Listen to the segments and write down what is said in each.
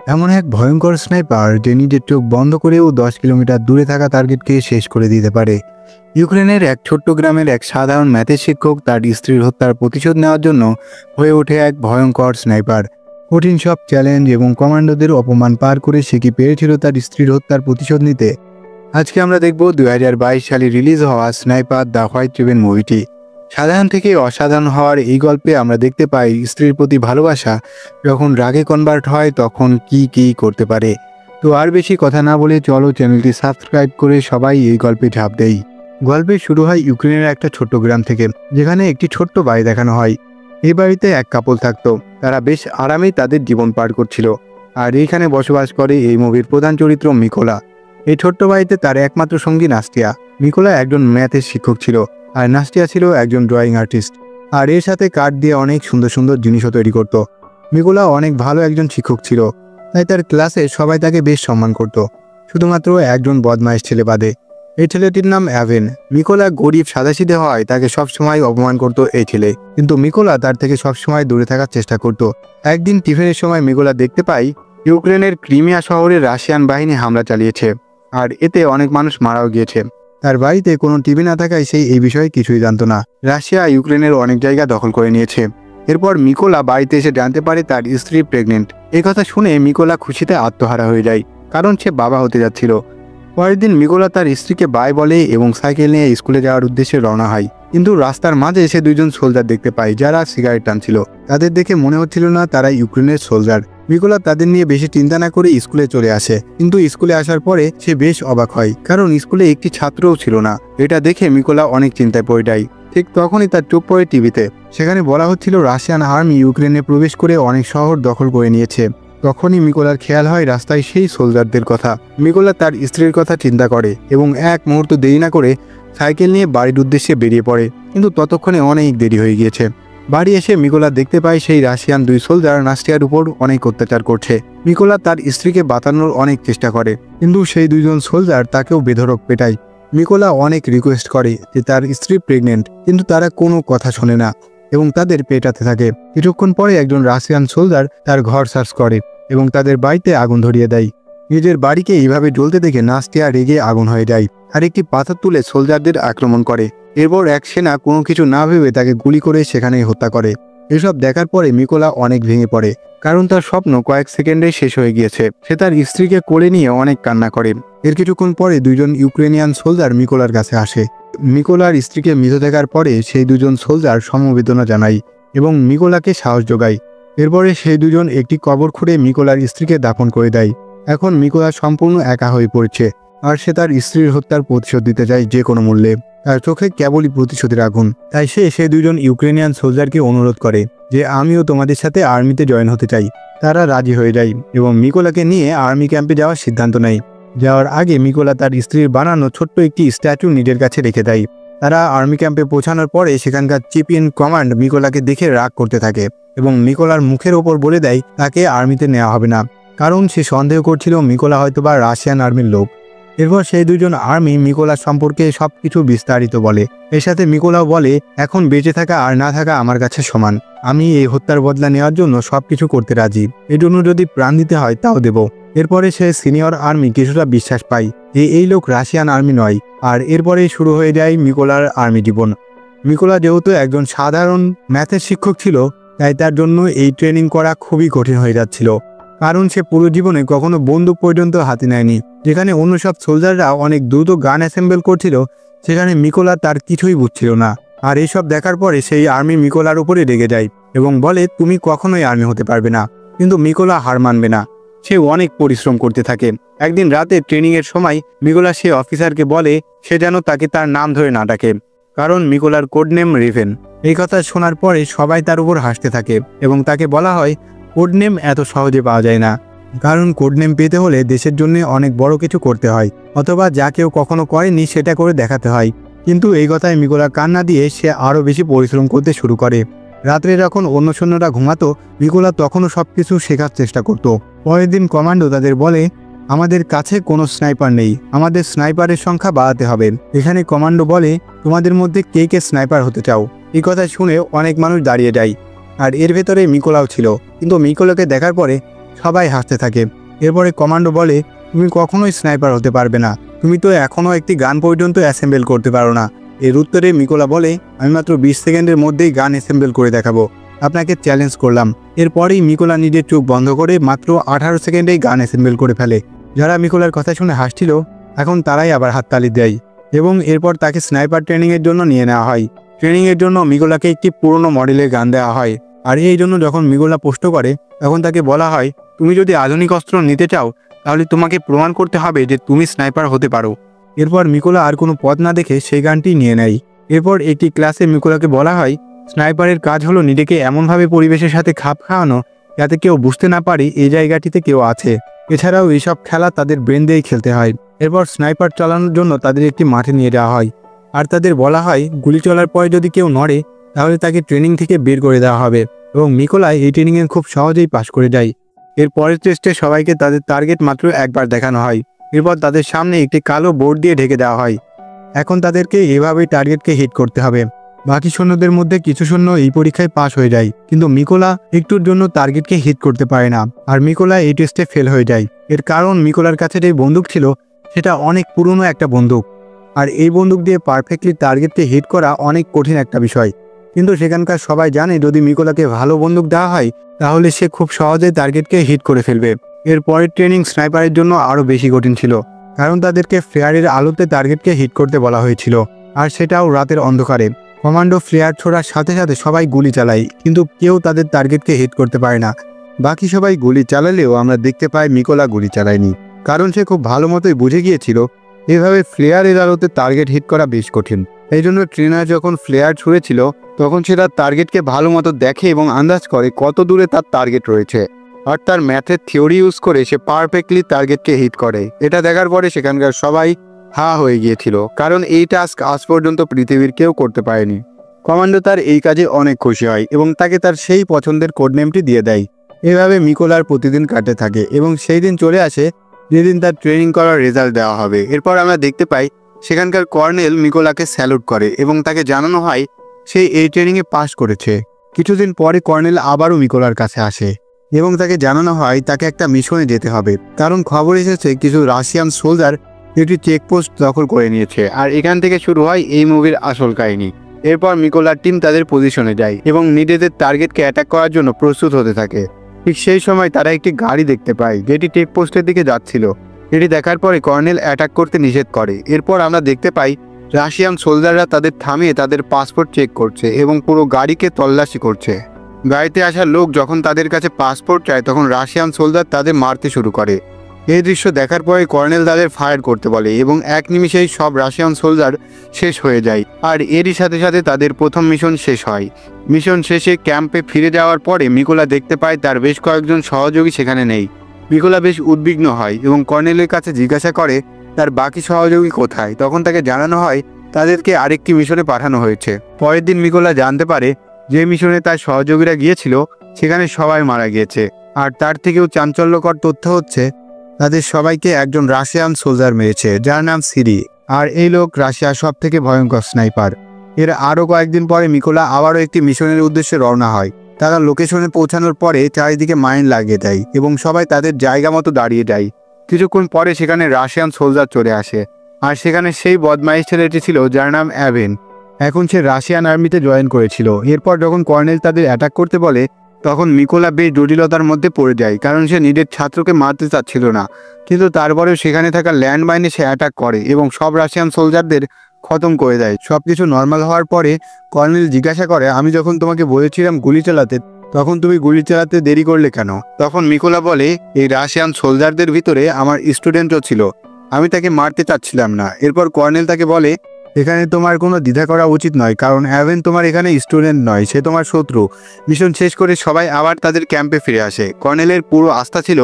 এমন এক ভয়ঙ্কর স্নাইপার যে নিজের চোখ বন্ধ করেও 10 কিলোমিটার দূরে থাকা টার্গেটকে শেষ করে দিতে পারে। ইউক্রেনের এক ছোট্ট গ্রামের এক সাধারণ ম্যাথের শিক্ষক তার স্ত্রীর হত্যার প্রতিশোধ নেওয়ার জন্য হয়ে ওঠে এক ভয়ঙ্কর স্নাইপার। কঠিন সব চ্যালেঞ্জ এবং কমান্ডোদের অপমান পার করে সে কি পেরেছিল তার স্ত্রীর হত্যার প্রতিশোধ নিতে। আজকে আমরা দেখব 2022 সালে রিলিজ হওয়া স্নাইপার দ্য হোয়াইট রিবেন মুভিটি। সাধারণ থেকে অসাধারণ হওয়ার এই গল্পে আমরা দেখতে পাই স্ত্রীর প্রতি ভালোবাসা যখন রাগে কনভার্ট হয় তখন কি কি করতে পারে। তো আর বেশি কথা না বলে চলো চ্যানেলটি সাবস্ক্রাইব করে সবাই এই গল্পে ঝাঁপ দেই। গল্পে শুরু হয় ইউক্রেনের একটা ছোট্ট গ্রাম থেকে, যেখানে একটি ছোট্ট বাড়ি দেখানো হয়। এই বাড়িতে এক কাপল থাকতো, তারা বেশ আরামেই তাদের জীবন পার করছিল। আর এইখানে বসবাস করে এই মুভির প্রধান চরিত্র মিকোলা। এই ছোট্ট বাড়িতে তার একমাত্র সঙ্গী নাস্টিয়া। মিকোলা একজন ম্যাথের শিক্ষক ছিল আর নাস্টিয়া ছিল একজন ড্রয়িং আর্টিস্ট। আর এর সাথে কাঠ দিয়ে অনেক সুন্দর সুন্দর জিনিসও তৈরি করত। মিকোলা অনেক ভালো একজন শিক্ষক ছিল, তাই তার ক্লাসে সবাই তাকে বেশ সম্মান করত, শুধুমাত্র একজন বদমাইশ ছেলে বাদে। এই ছেলেটির নাম অ্যাভেন। মিকোলা গরিব সাদাসিধে হওয়ায় তাকে সবসময় অপমান করত এই ছেলে, কিন্তু মিকোলা তার থেকে সবসময় দূরে থাকার চেষ্টা করত। একদিন টিফিনের সময় মিকোলা দেখতে পাই ইউক্রেনের ক্রিমিয়া শহরে রাশিয়ান বাহিনী হামলা চালিয়েছে, আর এতে অনেক মানুষ মারাও গিয়েছে। তার বাড়িতে কোনো টিভি না থাকায় সেই এই বিষয়ে কিছুই জানতো না। রাশিয়া ইউক্রেনের অনেক জায়গা দখল করে নিয়েছে। এরপর মিকোলা বাড়িতে এসে জানতে পারে তার স্ত্রী প্রেগনেন্ট। এই কথা শুনে মিকোলা খুশিতে আত্মহারা হয়ে যায়, কারণ সে বাবা হতে যাচ্ছিল। পরের দিন মিকোলা তার স্ত্রীকে বাই বলে এবং সাইকেল নিয়ে স্কুলে যাওয়ার উদ্দেশ্যে রওনা হয়। কিন্তু রাস্তার মাঝে সে দুইজন সোলজার দেখতে পায় যারা সিগারেট টানছিল। তাদের দেখে মনে হচ্ছিল না তারা ইউক্রেনের সোলজার। মিকোলা তাদের নিয়ে বেশি চিন্তা না করে স্কুলে চলে আসে, কিন্তু স্কুলে আসার পরে সে বেশ অবাক হয়, কারণ স্কুলে একটি ছাত্রও ছিল না। এটা দেখে মিকোলা অনেক চিন্তায় পড়ে যায়। ঠিক তখনই তার চোখ পড়ে টিভিতে। সেখানে বলা হচ্ছিল রাশিয়ান আর্মি ইউক্রেনে প্রবেশ করে অনেক শহর দখল করে নিয়েছে। তখনই মিকোলার খেয়াল হয় রাস্তায় সেই সোলজারদের কথা। মিকোলা তার স্ত্রীর কথা চিন্তা করে এবং এক মুহূর্ত দেরি না করে সাইকেল নিয়ে বাড়ির উদ্দেশ্যে বেরিয়ে পড়ে, কিন্তু ততক্ষণে অনেক দেরি হয়ে গিয়েছে। বাড়ি এসে মিকোলা দেখতে পায় সেই রাশিয়ান দুই সোলজার নাস্টিয়ার উপর অনেক অত্যাচার করছে। মিকোলা তার স্ত্রীকে বাঁচানোর অনেক চেষ্টা করে, কিন্তু সেই দুইজন সোলজার তাকেও বেধড়ক পেটায়। মিকোলা অনেক রিকোয়েস্ট করে যে তার স্ত্রী প্রেগনেন্ট, কিন্তু তারা কোনো কথা শোনে না এবং তাদের পেটাতে থাকে। কিছুক্ষণ পরে একজন রাশিয়ান সোলজার তার ঘর সার্চ করে এবং তাদের বাড়িতে আগুন ধরিয়ে দেয়। নিজের বাড়িকে এইভাবে জ্বলতে দেখে নাস্টিয়া রেগে আগুন হয়ে যায় আর একটি পাথর তুলে সোলজারদের আক্রমণ করে। এরপর এক সেনা কোনো কিছু না ভেবে তাকে গুলি করে সেখানেই হত্যা করে। এসব দেখার পরে মিকোলা অনেক ভেঙে পড়ে, কারণ তার স্বপ্ন কয়েক সেকেন্ডে শেষ হয়ে গিয়েছে। সে তার স্ত্রীকে কোলে নিয়ে অনেক কান্না করে। এর কিছুক্ষণ পরে দুইজন ইউক্রেনিয়ান সোলজার মিকোলার কাছে আসে। মিকোলার স্ত্রীকে মৃত দেখার পরে সেই দুজন সোলজার সমবেদনা জানায় এবং মিকোলাকে সাহস যোগায়। এরপরে সেই দুজন একটি কবর খুঁড়ে মিকোলার স্ত্রীকে দাফন করে দেয়। এখন মিকোলা সম্পূর্ণ একা হয়ে পড়ছে, আর সে তার স্ত্রীর হত্যার প্রতিশোধ দিতে চায় যে কোনো মূল্যে। তার চোখে কেবলই প্রতিশোধের আগুন। তাই সে দুইজন ইউক্রেনিয়ান সোলজারকে অনুরোধ করে যে আমিও তোমাদের সাথে আর্মিতে জয়েন হতে চাই। তারা রাজি হয়ে যায় এবং মিকোলাকে নিয়ে আর্মি ক্যাম্পে যাওয়ার সিদ্ধান্ত নেয়। যাওয়ার আগে মিকোলা তার স্ত্রীর বানানো ছোট্ট একটি স্ট্যাচু নিজের কাছে রেখে দেয়। তারা আর্মি ক্যাম্পে পৌঁছানোর পরে সেখানকার চিফ ইন কমান্ড মিকোলাকে দেখে রাগ করতে থাকে এবং মিকোলার মুখের ওপর বলে দেয় তাকে আর্মিতে নেওয়া হবে না, কারণ সে সন্দেহ করছিল মিকোলা হয়তোবা রাশিয়ান আর্মির লোক। এরপর সেই দুজন আর্মি মিকোলার সম্পর্কে সবকিছু বিস্তারিত বলে। এর সাথে মিকোলাও বলে এখন বেঁচে থাকা আর না থাকা আমার কাছে সমান। আমি এই হত্যার বদলা নেওয়ার জন্য সবকিছু করতে রাজি। এর জন্য যদি প্রাণ দিতে হয় তাও দেব। এরপরে সে সিনিয়র আর্মি কিছুটা বিশ্বাস পায় যে এই লোক রাশিয়ান আর্মি নয়, আর এরপরেই শুরু হয়ে যায় মিকোলার আর্মি জীবন। মিকোলা যেহেতু একজন সাধারণ ম্যাথের শিক্ষক ছিল, তাই তার জন্য এই ট্রেনিং করা খুবই কঠিন হয়ে যাচ্ছিল, কারণ সে পুরো জীবনে কখনো বন্দুক পর্যন্ত হাতে নেয়নি। যেখানে অন্য সব সোলজাররা অনেক দ্রুত গান অ্যাসেম্বল করছিল, সেখানে মিকোলা তার কিছুই বুঝছিল না। আর এইসব দেখার পরে সেই আর্মি মিকোলার উপরে রেগে যায় এবং বলে তুমি কখনোই আর্মি হতে পারবে না। কিন্তু মিকোলা হার মানবে না, সে অনেক পরিশ্রম করতে থাকে। একদিন রাতে ট্রেনিংয়ের সময় মিকোলা সে অফিসারকে বলে সে যেন তাকে তার নাম ধরে না ডাকে, কারণ মিকোলার কোড নেম রিভেন। এই কথা শোনার পরে সবাই তার উপর হাসতে থাকে এবং তাকে বলা হয় কোড নেম এত সহজে পাওয়া যায় না, কারণ কোড নেম পেতে হলে দেশের জন্য অনেক বড় কিছু করতে হয়, অথবা যা কেউ কখনো করেনি সেটা করে দেখাতে হয়। কিন্তু এই কথায় মিকোলা কান না দিয়ে সে আরও বেশি পরিশ্রম করতে শুরু করে। রাত্রে যখন অন্য সৈন্যরা ঘুমাতো, মিকোলা তখনও সবকিছু শেখার চেষ্টা করত। পরের দিন কমান্ডো তাদের বলে আমাদের কাছে কোনো স্নাইপার নেই, আমাদের স্নাইপারের সংখ্যা বাড়াতে হবে। এখানে কমান্ডো বলে তোমাদের মধ্যে কে কে স্নাইপার হতে চাও। এই কথা শুনে অনেক মানুষ দাঁড়িয়ে যায়, আর এর ভেতরে মিকোলাও ছিল। কিন্তু মিকোলাকে দেখার পরে সবাই হাসতে থাকে। এরপরে কমান্ডো বলে, তুমি কখনোই স্নাইপার হতে পারবে না, তুমি তো এখনও একটি গান পর্যন্ত অ্যাসেম্বল করতে পারো না। এর উত্তরে মিকোলা বলে, আমি মাত্র 20 সেকেন্ডের মধ্যেই গান অ্যাসেম্বল করে দেখাবো, আপনাকে চ্যালেঞ্জ করলাম। এরপরেই মিকোলা নিজের চোখ বন্ধ করে মাত্র 18 সেকেন্ডেই গান অ্যাসেম্বল করে ফেলে। যারা মিকোলার কথা শুনে হাসছিল এখন তারাই আবার হাততালি দেয় এবং এরপর তাকে স্নাইপার ট্রেনিংয়ের জন্য নিয়ে নেওয়া হয়। ট্রেনিংয়ের জন্য মিকোলাকে একটি পুরনো মডেলের গান দেওয়া হয়, আর এই জন্য যখন মিকোলা প্রশ্ন করে তখন তাকে বলা হয়, তুমি যদি আধুনিক অস্ত্র নিতে চাও তাহলে তোমাকে প্রমাণ করতে হবে যে তুমি স্নাইপার হতে পারো। এরপর মিকোলা আর কোনো পথ না দেখে সেই গানটি নিয়ে নেয়। এরপর একটি ক্লাসে মিকোলাকে বলা হয়, স্নাইপারের কাজ হলো নিজেকে এমনভাবে পরিবেশের সাথে খাপ খাওয়ানো যাতে কেউ বুঝতে না পারে এই জায়গাটিতে কেউ আছে। এছাড়াও এইসব খেলা তাদের ব্রেন দিয়েই খেলতে হয়। এরপর স্নাইপার চালানোর জন্য তাদের একটি মাঠে নিয়ে যাওয়া হয়, আর তাদের বলা হয় গুলি চলার পরে যদি কেউ নড়ে তাহলে তাকে ট্রেনিং থেকে বের করে দেওয়া হবে, এবং মিকোলা এই ট্রেনিংয়ে খুব সহজেই পাশ করে যায়। এর পরের টেস্টে সবাইকে তাদের টার্গেট মাত্র একবার দেখানো হয়। এরপর তাদের সামনে একটি কালো বোর্ড দিয়ে ঢেকে দেওয়া হয়। এখন তাদেরকে এভাবেই টার্গেটকে হিট করতে হবে। বাকি সৈন্যদের মধ্যে কিছু সৈন্য এই পরীক্ষায় পাশ হয়ে যায়, কিন্তু মিকোলা একটুর জন্য টার্গেটকে হিট করতে পারে না, আর মিকোলা এই টেস্টে ফেল হয়ে যায়। এর কারণ মিকোলার কাছে যে বন্দুক ছিল সেটা অনেক পুরনো একটা বন্দুক, আর এই বন্দুক দিয়ে পারফেক্টলি টার্গেটকে হিট করা অনেক কঠিন একটা বিষয়। কিন্তু সেখানকার সবাই জানে যদি মিকোলাকে ভালো বন্দুক দেওয়া হয় তাহলে সে খুব সহজে টার্গেটকে হিট করে ফেলবে। এর পরের ট্রেনিং স্নাইপারের জন্য আরও বেশি কঠিন ছিল, কারণ তাদেরকে ফ্লেয়ারের আলোতে টার্গেটকে হিট করতে বলা হয়েছিল, আর সেটাও রাতের অন্ধকারে। কমান্ডো ফ্লেয়ার ছোড়ার সাথে সাথে সবাই গুলি চালায়, কিন্তু কেউ তাদের টার্গেটকে হিট করতে পারে না। বাকি সবাই গুলি চালালেও আমরা দেখতে পাই মিকোলা গুলি চালায়নি, কারণ সে খুব ভালো মতোই বুঝে গিয়েছিল এভাবে ফ্লেয়ারের আলোতে টার্গেট হিট করা বেশ কঠিন। এই জন্য ট্রেনার যখন ফ্লেয়ার ছুঁড়েছিল তখন সে তার টার্গেটকে ভালো মতো দেখে এবং আন্দাজ করে কত দূরে তার টার্গেট রয়েছে, আর তার ম্যাথের থিওরি ইউজ করে সে পারফেক্টলি টার্গেটকে হিট করে। এটা দেখার পরে সেখানকার সবাই হা হয়ে গিয়েছিল, কারণ এই টাস্ক আজ পর্যন্ত পৃথিবীর কেউ করতে পারেনি। কমান্ডো তার এই কাজে অনেক খুশি হয় এবং তাকে তার সেই পছন্দের কোড নেমটি দিয়ে দেয়। এভাবে মিকোলার প্রতিদিন কাটতে থাকে এবং সেই দিন চলে আসে যেদিন তার ট্রেনিং করার রেজাল্ট দেওয়া হবে। এরপর আমরা দেখতে পাই সেখানকার কর্নেল মিকোলাকে স্যালুট করে এবং তাকে জানানো হয় সে এই ট্রেনিংয়ে পাশ করেছে। কিছুদিন পরে কর্নেল আবারও মিকোলার কাছে আসে এবং তাকে জানানো হয় তাকে একটা মিশনে যেতে হবে, কারণ খবর এসেছে কিছু রাশিয়ান সোলজার একটি চেকপোস্ট দখল করে নিয়েছে। আর এখান থেকে শুরু হয় এই মুভির আসল কাহিনী। এরপর মিকোলার টিম তাদের পজিশনে যায় এবং নিজেদের টার্গেটকে অ্যাটাক করার জন্য প্রস্তুত হতে থাকে। ঠিক সেই সময় তারা একটি গাড়ি দেখতে পায় যেটি চেকপোস্টের দিকে যাচ্ছিল। এটি দেখার পরে কর্নেল অ্যাটাক করতে নিষেধ করে। এরপর আমরা দেখতে পাই রাশিয়ান সোলজাররা তাদের থামিয়ে তাদের পাসপোর্ট চেক করছে এবং পুরো গাড়িকে তল্লাশি করছে। গাড়িতে আসা লোক যখন তাদের কাছে পাসপোর্ট চায় তখন রাশিয়ান সোলজার তাদের মারতে শুরু করে। এই দৃশ্য দেখার পরে কর্নেল তাদের ফায়ার করতে বলে এবং এক নিমিষেই সব রাশিয়ান সোলজার শেষ হয়ে যায়, আর এরই সাথে সাথে তাদের প্রথম মিশন শেষ হয়। মিশন শেষে ক্যাম্পে ফিরে যাওয়ার পরে মিকোলা দেখতে পায় তার বেশ কয়েকজন সহযোগী সেখানে নেই। মিকোলা বেশ উদ্বিগ্ন হয় এবং কর্নেলের কাছে জিজ্ঞাসা করে তার বাকি সহযোগী কোথায়। তখন তাকে জানানো হয় তাদেরকে আরেকটি মিশনে পাঠানো হয়েছে। পরের দিন মিকোলা জানতে পারে যে মিশনে তার সহযোগীরা গিয়েছিল সেখানে সবাই মারা গিয়েছে, আর তার থেকেও চাঞ্চল্যকর তথ্য হচ্ছে তাদের সবাইকে একজন রাশিয়ান সোলজার মেরেছে যার নাম সিরি, আর এই লোক রাশিয়ার সব থেকে ভয়ঙ্কর স্নাইপার। এর আরও কয়েকদিন পরে মিকোলা আবারও একটি মিশনের উদ্দেশ্যে রওনা হয়। তারা লোকেশনে পৌঁছানোর পরে চারিদিকে মাইন লাগিয়ে দেয় এবং সবাই তাদের জায়গা মতো দাঁড়িয়ে যায়। কিছুক্ষণ পরে সেখানে রাশিয়ান সোলজার চলে আসে, আর সেখানে সেই বদমাইশ ছেলেটি ছিল যার নাম অ্যাভেন। এখন সে রাশিয়ান আর্মিতে জয়েন করেছিল। এরপর যখন কর্নেল তাদের অ্যাটাক করতে বলে তখন মিকোলা বেশ জটিলতার মধ্যে পড়ে যায়, কারণ সে নিজের ছাত্রকে মারতে চাচ্ছিল না, কিন্তু তারপরেও সেখানে থাকা ল্যান্ডমাইনে সে অ্যাটাক করে এবং সব রাশিয়ান সোলজারদের খতম করে দেয়। সবকিছু নর্মাল হওয়ার পরে কর্নেল জিজ্ঞাসা করে, আমি যখন তোমাকে বলেছিলাম গুলি চালাতে তখন তুমি গুলি চালাতে দেরি করলে কেন? তখন মিকোলা বলে, এই রাশিয়ান সোলজারদের ভিতরে আমার স্টুডেন্টও ছিল, আমি তাকে মারতে চাচ্ছিলাম না। এরপর কর্নেল তাকে বলে, এখানে তোমার কোনো দ্বিধা করা উচিত নয়, কারণ অ্যাভেন তোমার এখানে স্টুডেন্ট নয়, সে তোমার শত্রু। মিশন শেষ করে সবাই আবার তাদের ক্যাম্পে ফিরে আসে। কর্নেলের পুরো আস্থা ছিল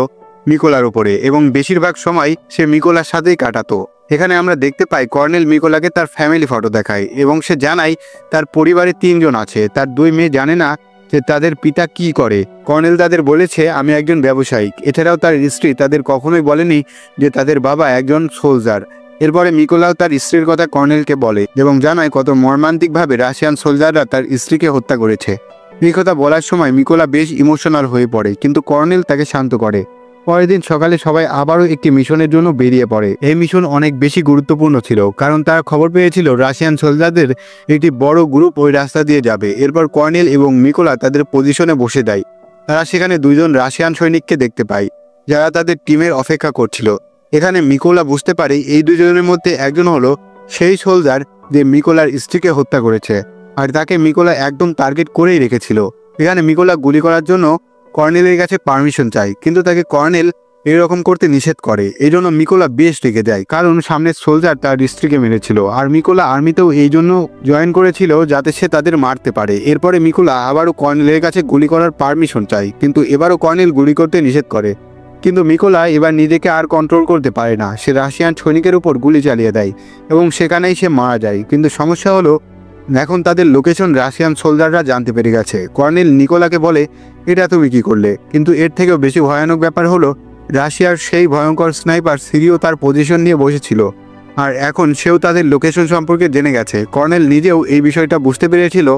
মিকোলার উপরে এবং বেশিরভাগ সময় সে মিকোলার সাথেই কাটাতো। এখানে আমরা দেখতে পাই কর্নেল মিকোলাকে তার ফ্যামিলি ফটো দেখায় এবং সে জানায় তার পরিবারে 3 জন আছে। তার 2 মেয়ে জানে না যে তাদের পিতা কি করে। কর্নেল তাদের বলেছে আমি একজন ব্যবসায়িক। এছাড়াও তার স্ত্রী তাদের কখনোই বলেনি যে তাদের বাবা একজন সোলজার। এরপরে মিকোলাও তার স্ত্রীর কথা কর্নেলকে বলে এবং জানায় কত মর্মান্তিকভাবে রাশিয়ান সোলজাররা তার স্ত্রীকে হত্যা করেছে। এই কথা বলার সময় মিকোলা বেশ ইমোশনাল হয়ে পড়ে, কিন্তু কর্নেল তাকে শান্ত করে। পরের দিন সকালে সবাই আবারও একটি মিশনের জন্য বেরিয়ে পড়ে। এই মিশন অনেক বেশি গুরুত্বপূর্ণ ছিল, কারণ তারা খবর পেয়েছিল রাশিয়ান সোলজারদের একটি বড় গ্রুপ ওই রাস্তা দিয়ে যাবে। এরপর কর্নেল এবং মিকোলা তাদের পজিশনে বসে দেয়। তারা সেখানে দুইজন রাশিয়ান সৈনিককে দেখতে পায়, যারা তাদের টিমের অপেক্ষা করছিল। এখানে মিকোলা বুঝতে পারে এই দুজনের মধ্যে একজন হলো সেই সোলজার যে মিকোলার স্ত্রীকে হত্যা করেছে, আর তাকে মিকোলা একদম টার্গেট করেই রেখেছিল। এখানে মিকোলা গুলি করার জন্য কর্নেলের কাছে পারমিশন চায়, কিন্তু তাকে কর্নেল এরকম করতে নিষেধ করে। এই জন্য মিকোলা বেশ রেগে যায়, কারণ সামনের সোলজার তার স্ত্রীকে মেরেছিল, আর মিকোলা আর্মিতেও এই জন্য জয়েন করেছিল যাতে সে তাদের মারতে পারে। এরপরে মিকোলা আবারও কর্নেলের কাছে গুলি করার পারমিশন চায়, কিন্তু এবারও কর্নেল গুলি করতে নিষেধ করে। কিন্তু মিকোলা এবার নিজেকে আর কন্ট্রোল করতে পারে না, সে রাশিয়ান সৈনিকের উপর গুলি চালিয়ে দেয় এবং সেখানেই সে মারা যায়। কিন্তু সমস্যা হলো এখন তাদের লোকেশন রাশিয়ান সোলজাররা জানতে পেরে গেছে। কর্নেল নিকোলাকে বলে, এটা তুমি কি করলে? কিন্তু এর থেকেও বেশি ভয়ানক ব্যাপার হলো রাশিয়ার সেই ভয়ঙ্কর স্নাইপার সিরিও তার পজিশন নিয়ে বসেছিল, আর এখন সেও তাদের লোকেশন সম্পর্কে জেনে গেছে। কর্নেল নিজেও এই বিষয়টা বুঝতে পেরেছিল,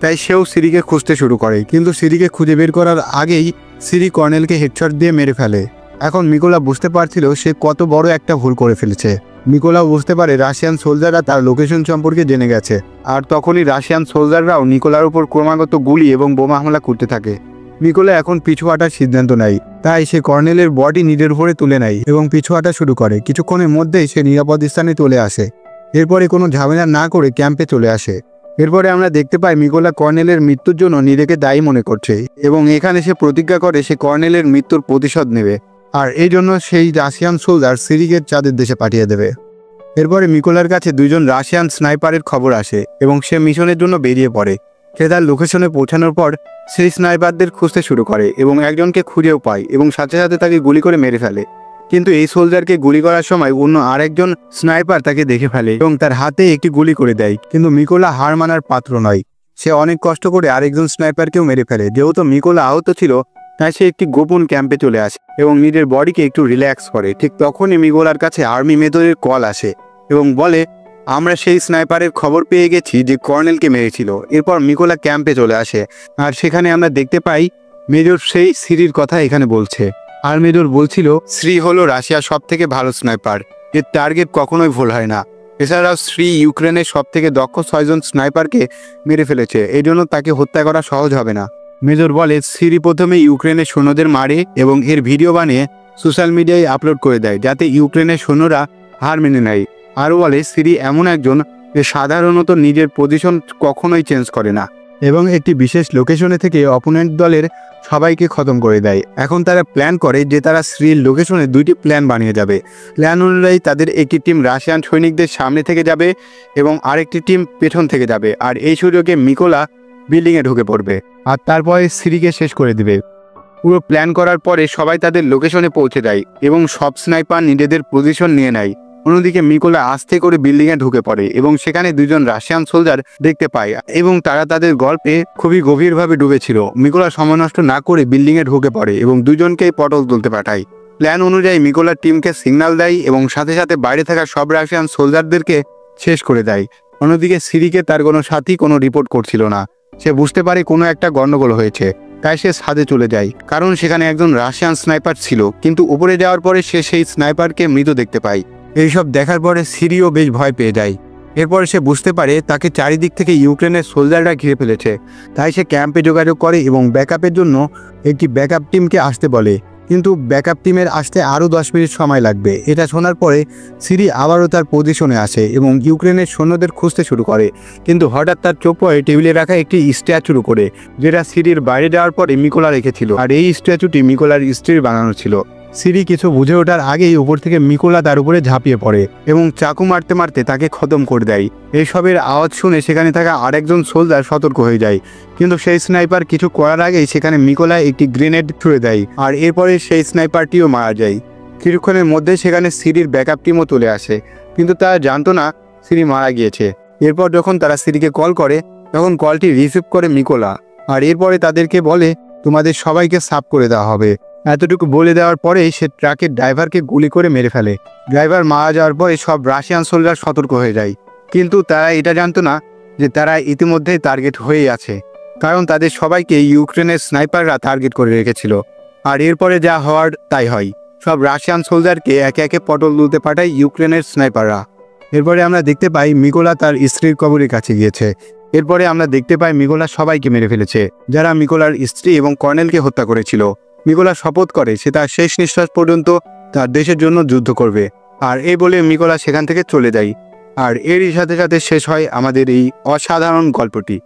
তাই সেও সিরিকে খুঁজতে শুরু করে। কিন্তু সিরিকে খুঁজে বের করার আগেই সিরি কর্নেলকে হেডশট দিয়ে মেরে ফেলে। এখন মিকোলা বুঝতে পারছিল সে কত বড় একটা ভুল করে ফেলেছে। মিকোলাও বুঝতে পারে রাশিয়ান সোলজাররা তার লোকেশন সম্পর্কে জেনে গেছে, আর তখনই রাশিয়ান সোলজাররাও নিকোলার উপর ক্রমাগত গুলি এবং বোমা হামলা করতে থাকে। মিকোলা এখন পিছু হাঁটার সিদ্ধান্ত নেয়, তাই সে কর্নেলের বডি নিজের উপরে তুলে নেয় এবং পিছু হাঁটা শুরু করে। কিছুক্ষণের মধ্যেই সে নিরাপদ স্থানে চলে আসে। এরপরে কোনো ঝামেলা না করে ক্যাম্পে চলে আসে। এরপরে আমরা দেখতে পাই মিকোলা কর্নেলের মৃত্যুর জন্য নিজেকে দায়ী মনে করছে, এবং এখানে সে প্রতিজ্ঞা করে সে কর্নেলের মৃত্যুর প্রতিশোধ নেবে, আর এই জন্য সেই রাশিয়ান সোলজার সিরিকে চাঁদের দেশে পাঠিয়ে দেবে। এরপরে মিকোলার কাছে দুইজন রাশিয়ান স্নাইপারের খবর আসে এবং সে মিশনের জন্য বেরিয়ে পড়ে। সে তার লোকেশনে পৌঁছানোর পর সেই স্নাইপারদের খুঁজতে শুরু করে এবং একজনকে খুঁজেও পায় এবং সাথে সাথে তাকে গুলি করে মেরে ফেলে। কিন্তু এই সোলজারকে গুলি করার সময় অন্য আরেকজন স্নাইপার তাকে দেখে ফেলে এবং তার হাতে একটি গুলি করে দেয়। কিন্তু মিকোলা হার মানার পাত্র নয়, সে অনেক কষ্ট করে আরেকজন স্নাইপারকেও মেরে ফেলে। যেহেতু মিকোলা আহত ছিল, তাই সে একটি গোপন ক্যাম্পে চলে আসে এবং নিজের বডিকে একটু রিল্যাক্স করে। ঠিক তখনই মিকোলার কাছে আর্মি মেজরের কল আসে এবং বলে, আমরা সেই স্নাইপারের খবর পেয়ে গেছি যে কর্নেলকে মেরেছিল। এরপর মিকোলা ক্যাম্পে চলে আসে, আর সেখানে আমরা দেখতে পাই মেজর সেই সিরির কথা এখানে বলছে। আর মেজর বলছিল শ্রী হলো রাশিয়ার সব থেকে ভালো স্নাইপার, এর টার্গেট কখনোই ভুল হয় না। এছাড়াও শ্রী ইউক্রেনের সব থেকে দক্ষ 6 জন স্নাইপারকে মেরে ফেলেছে, এই জন্য তাকে হত্যা করা সহজ হবে না। মেজর বলে শ্রী প্রথমে ইউক্রেনের সৈন্যদের মারে এবং এর ভিডিও বানিয়ে সোশ্যাল মিডিয়ায় আপলোড করে দেয়, যাতে ইউক্রেনের সৈন্যরা হার মেনে নেয়। আরও বলে শ্রী এমন একজন যে সাধারণত নিজের পজিশন কখনোই চেঞ্জ করে না এবং একটি বিশেষ লোকেশনে থেকে অপোনেন্ট দলের সবাইকে খতম করে দেয়। এখন তারা প্ল্যান করে যে তারা শ্রীর লোকেশনে 2টি প্ল্যান বানিয়ে যাবে। প্ল্যান অনুযায়ী তাদের একটি টিম রাশিয়ান সৈনিকদের সামনে থেকে যাবে এবং আরেকটি টিম পেছন থেকে যাবে, আর এই সুযোগে মিকোলা বিল্ডিংয়ে ঢুকে পড়বে আর তারপরে শ্রীকে শেষ করে দিবে। পুরো প্ল্যান করার পরে সবাই তাদের লোকেশনে পৌঁছে যায় এবং সব স্নাইপার নিজেদের পজিশন নিয়ে নেয়। অন্যদিকে মিকোলা আস্তে করে বিল্ডিংয়ে ঢুকে পড়ে এবং সেখানে দুজন রাশিয়ান সোলজার দেখতে পায় এবং তারা তাদের গল্পে খুবই গভীরভাবে ডুবেছিল। মিকোলা সময় নষ্ট না করে বিল্ডিংয়ে ঢুকে পড়ে এবং দুজনকেই পটল তুলতে পাঠায়। প্ল্যান অনুযায়ী মিকোলার টিমকে সিগন্যাল দেয় এবং সাথে সাথে বাইরে থাকা সব রাশিয়ান সোলজারদেরকে শেষ করে দেয়। অন্যদিকে সিরিকে তার কোনো সাথী কোনো রিপোর্ট করছিল না। সে বুঝতে পারে কোনো একটা গন্ডগোল হয়েছে, তাই সে ছাদে চলে যায়, কারণ সেখানে একজন রাশিয়ান স্নাইপার ছিল। কিন্তু উপরে যাওয়ার পরে সে সেই স্নাইপারকে মৃত দেখতে পায়। এইসব দেখার পরে সিরিও বেশ ভয় পেয়ে যায়। এরপর সে বুঝতে পারে তাকে চারিদিক থেকে ইউক্রেনের সোলজাররা ঘিরে ফেলেছে, তাই সে ক্যাম্পে যোগাযোগ করে এবং ব্যাকআপের জন্য একটি ব্যাকআপ টিমকে আসতে বলে। কিন্তু ব্যাকআপ টিমের আসতে আরও 10 মিনিট সময় লাগবে। এটা শোনার পরে সিরি আবারও তার পজিশনে আসে এবং ইউক্রেনের সৈন্যদের খুঁজতে শুরু করে। কিন্তু হঠাৎ তার চোখ পড়ে টেবিলে রাখা একটি স্ট্যাচুর উপরে, যেটা সিরির বাইরে যাওয়ার পরে মিকোলা রেখেছিল, আর এই স্ট্যাচুটি মিকোলার স্ত্রীর বানানো ছিল। সিরি কিছু বুঝে ওঠার আগেই উপর থেকে মিকোলা তার উপরে ঝাঁপিয়ে পড়ে এবং চাকু মারতে মারতে তাকে খতম করে দেয়। এইসবের আওয়াজ শুনে সেখানে থাকা আরেকজন সোলজার সতর্ক হয়ে যায়, কিন্তু সেই স্নাইপার কিছু করার আগেই সেখানে মিকোলা একটি গ্রেনেড ছুড়ে দেয়, আর এরপরে সেই স্নাইপারটিও মারা যায়। কিছুক্ষণের মধ্যে সেখানে সিরির ব্যাকআপ টিমও চলে আসে, কিন্তু তারা জানতো না সিরি মারা গিয়েছে। এরপর যখন তারা সিরিকে কল করে, তখন কলটি রিসিভ করে মিকোলা, আর এরপরে তাদেরকে বলে তোমাদের সবাইকে সাফ করে দেওয়া হবে। এতটুকু বলে দেওয়ার পরে সে ট্রাকের ড্রাইভারকে গুলি করে মেরে ফেলে। ড্রাইভার মারা যাওয়ার পরে সব রাশিয়ান সোলজার সতর্ক হয়ে যায়, কিন্তু তারা এটা জানতো না যে তারা ইতিমধ্যেই টার্গেট হয়েই আছে। কারণ তাদের সবাইকে ইউক্রেনের স্নাইপাররা টার্গেট করে রেখেছিল। আর এরপরে যা হওয়ার তাই হয়, সব রাশিয়ান সোলজারকে একে একে পটল তুলতে পাঠায় ইউক্রেনের স্নাইপাররা। এরপরে আমরা দেখতে পাই মিকোলা তার স্ত্রীর কবরের কাছে গিয়েছে। এরপরে আমরা দেখতে পাই মিকোলা সবাইকে মেরে ফেলেছে, যারা মিকোলার স্ত্রী এবং কর্নেলকে হত্যা করেছিল। মিকোলা শপথ করে সে তার শেষ নিঃশ্বাস পর্যন্ত তার দেশের জন্য যুদ্ধ করবে। আর এই বলে মিকোলা সেখান থেকে চলে যায়। আর এরই সাথে সাথে শেষ হয় আমাদের এই অসাধারণ গল্পটি।